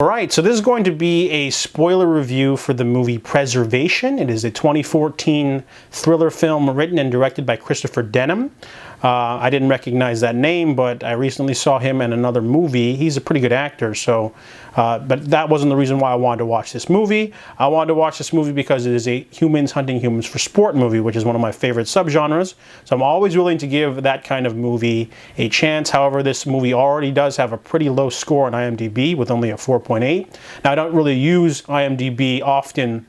Alright, so this is going to be a spoiler review for the movie Preservation. It is a 2014 thriller film written and directed by Christopher Denham. I didn't recognize that name, but I recently saw him in another movie. He's a pretty good actor, so but that wasn't the reason why I wanted to watch this movie. I wanted to watch this movie because it is a humans hunting humans for sport movie, which is one of my favorite subgenres. So I'm always willing to give that kind of movie a chance. However, this movie already does have a pretty low score on IMDb with only a 4.8. Now, I don't really use IMDb often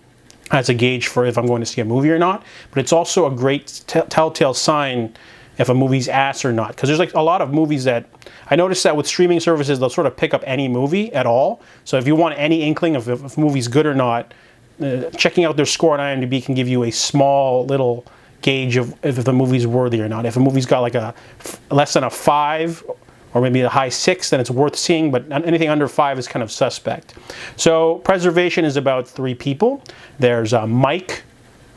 as a gauge for if I'm going to see a movie or not, but it's also a great telltale sign if a movie's ass or not. Because there's like a lot of movies that, I noticed that with streaming services, they'll sort of pick up any movie at all. So if you want any inkling of if a movie's good or not, checking out their score on IMDb can give you a small little gauge of if the movie's worthy or not. If a movie's got like a less than a 5, or maybe a high 6, then it's worth seeing, but anything under 5 is kind of suspect. So Preservation is about 3 people. There's Mike,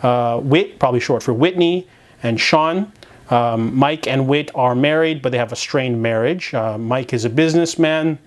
Whit, probably short for Whitney, and Sean. Mike and Whit are married, but they have a strained marriage. Mike is a businessman,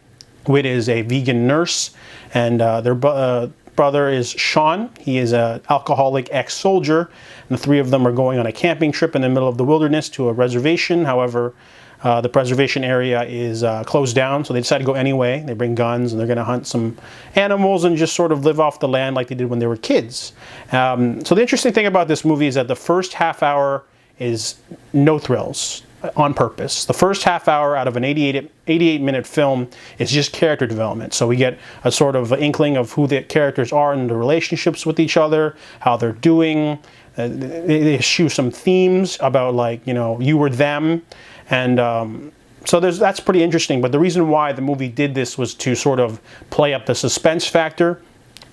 Whit is a vegan nurse, and their brother is Sean. He is an alcoholic ex-soldier, and the 3 of them are going on a camping trip in the middle of the wilderness to a reservation. However, the preservation area is closed down, so they decide to go anyway. They bring guns and they're going to hunt some animals and just sort of live off the land like they did when they were kids. So the interesting thing about this movie is that the first half hour is no thrills on purpose. The first half hour out of an 88-minute film is just character development. So we get a sort of inkling of who the characters are and the relationships with each other, how they're doing. They issue some themes about, like, you know, you were them. And so that's pretty interesting. But the reason why the movie did this was to sort of play up the suspense factor.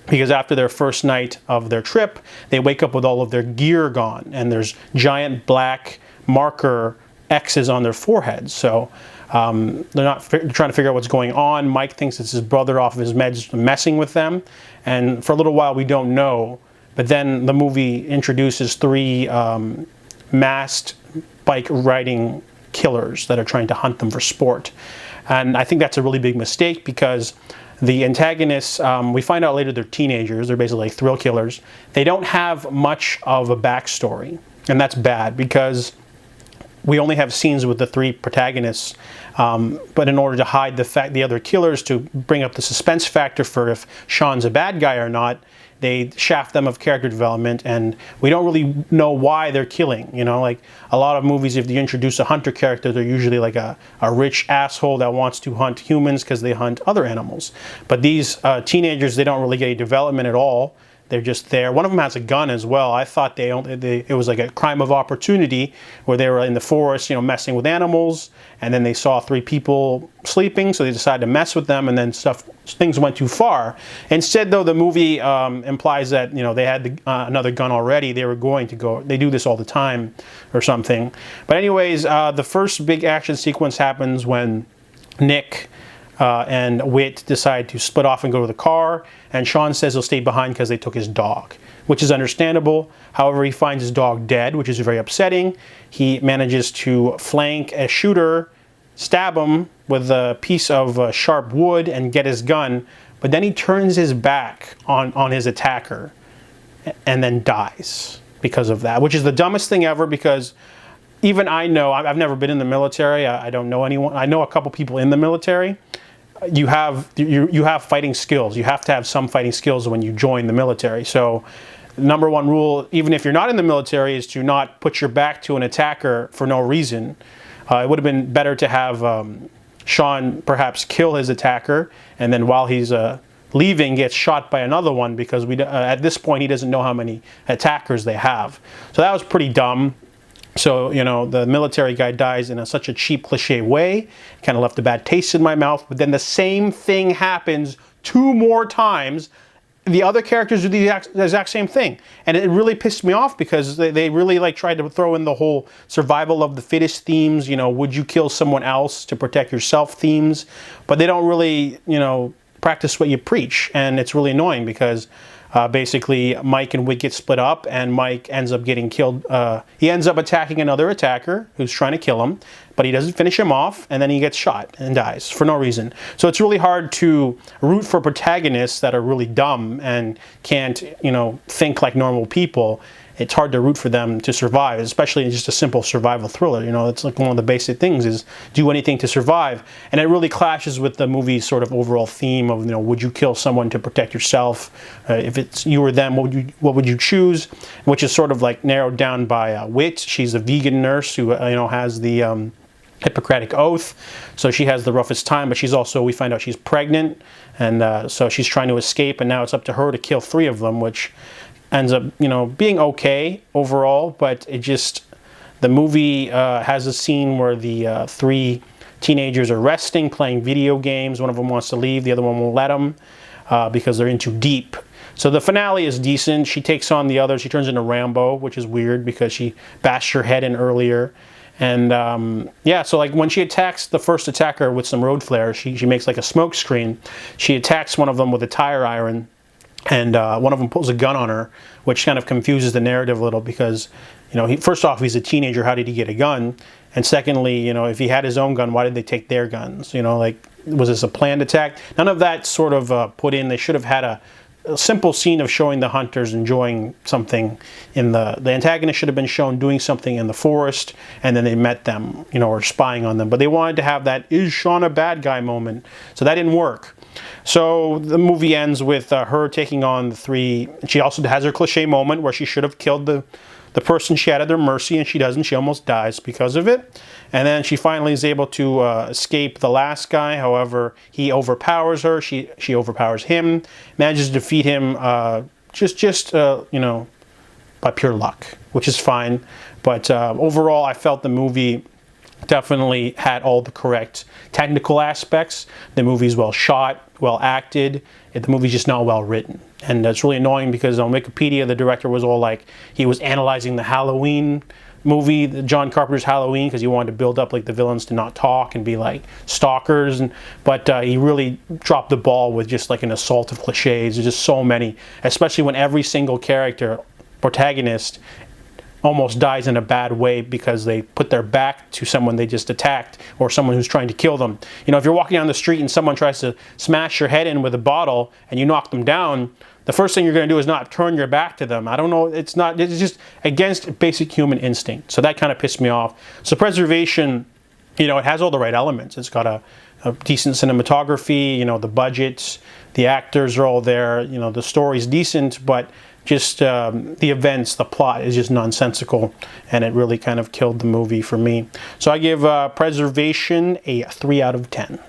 Because after their first night of their trip, they wake up with all of their gear gone. And there's giant black marker X's on their foreheads. So they're trying to figure out what's going on. Mike thinks it's his brother off of his meds messing with them. And for a little while, we don't know. But then the movie introduces 3 masked bike riding killers that are trying to hunt them for sport. And I think that's a really big mistake, because the antagonists, we find out later they're teenagers. They're basically like thrill killers. They don't have much of a backstory, and that's bad because we only have scenes with the 3 protagonists. But in order to hide the other killers, to bring up the suspense factor for if Sean's a bad guy or not, they shaft them of character development, and we don't really know why they're killing. You know, like a lot of movies, if you introduce a hunter character, they're usually like a rich asshole that wants to hunt humans because they hunt other animals. But these teenagers, they don't really get any development at all. They're just there. One of them has a gun as well. I thought it was like a crime of opportunity where they were in the forest, you know, messing with animals, and then they saw 3 people sleeping, so they decided to mess with them, and then things went too far. Instead, though, the movie implies that, you know, they had another gun already. They were going to go. They do this all the time, or something. But anyways, the first big action sequence happens when Nick and Whit decide to split off and go to the car, and Sean says he'll stay behind because they took his dog, which is understandable. However, he finds his dog dead, which is very upsetting. He manages to flank a shooter, stab him with a piece of sharp wood, and get his gun, but then he turns his back on his attacker and then dies because of that, which is the dumbest thing ever, because even I know, I've never been in the military, I don't know anyone, I know a couple people in the military. You have fighting skills. You have to have some fighting skills when you join the military. So number 1 rule, even if you're not in the military, is to not put your back to an attacker for no reason. It would have been better to have Sean perhaps kill his attacker, and then while he's leaving, gets shot by another one, because at this point he doesn't know how many attackers they have. So that was pretty dumb. So, you know, the military guy dies in such a cheap, cliche way. Kind of left a bad taste in my mouth. But then the same thing happens 2 more times. The other characters do the exact same thing. And it really pissed me off, because they really like tried to throw in the whole survival of the fittest themes. You know, would you kill someone else to protect yourself themes? But they don't really, you know, practice what you preach. And it's really annoying, because basically Mike and Whit get split up, and Mike ends up getting killed. He ends up attacking another attacker who's trying to kill him. but he doesn't finish him off, and then he gets shot and dies for no reason. So it's really hard to root for protagonists that are really dumb and can't, you know, think like normal people. It's hard to root for them to survive, especially in just a simple survival thriller. You know, it's like one of the basic things is do anything to survive. And it really clashes with the movie's sort of overall theme of, you know, would you kill someone to protect yourself? If it's you or them, what would you choose? Which is sort of like narrowed down by Wit. She's a vegan nurse who, you know, has the Hippocratic Oath. So she has the roughest time, but she's also, we find out she's pregnant. And so she's trying to escape, and now it's up to her to kill 3 of them, which ends up, you know, being okay overall, but it just, the movie has a scene where the 3 teenagers are resting, playing video games. One of them wants to leave, the other one won't let them because they're in too deep. So the finale is decent. She takes on the others. She turns into Rambo, which is weird because she bashed her head in earlier. And yeah, so like when she attacks the first attacker with some road flares, she makes like a smoke screen. She attacks one of them with a tire iron. And one of them pulls a gun on her, which kind of confuses the narrative a little because, you know, first off, he's a teenager. How did he get a gun? And secondly, you know, if he had his own gun, why did they take their guns? You know, like, was this a planned attack? None of that sort of put in. They should have had a simple scene of showing the hunters enjoying something in the antagonist should have been shown doing something in the forest, and then they met them, you know, or spying on them. But they wanted to have that, is Sean a bad guy moment. So that didn't work. So the movie ends with her taking on the 3. She also has her cliche moment where she should have killed the person she had at their mercy, and she doesn't. She almost dies because of it. And then she finally is able to escape the last guy. However, he overpowers her. She overpowers him, manages to defeat him you know, by pure luck, which is fine. But overall, I felt the movie definitely had all the correct technical aspects. The movie's well shot, well acted. The movie's just not well written. And that's really annoying because on Wikipedia, the director was all like, he was analyzing the Halloween movie, John Carpenter's Halloween, because he wanted to build up like the villains to not talk and be like stalkers. But he really dropped the ball with just like an assault of cliches. There's just so many, especially when every single character, protagonist, almost dies in a bad way because they put their back to someone they just attacked or someone who's trying to kill them. You know, if you're walking down the street and someone tries to smash your head in with a bottle and you knock them down, the first thing you're going to do is not turn your back to them. I don't know, it's just against basic human instinct. So that kind of pissed me off. So Preservation, you know, it has all the right elements. It's got a decent cinematography, you know, the budgets, the actors are all there, you know, the story's decent, but just the events, the plot is just nonsensical, and it really kind of killed the movie for me. So I give Preservation a 3 out of 10.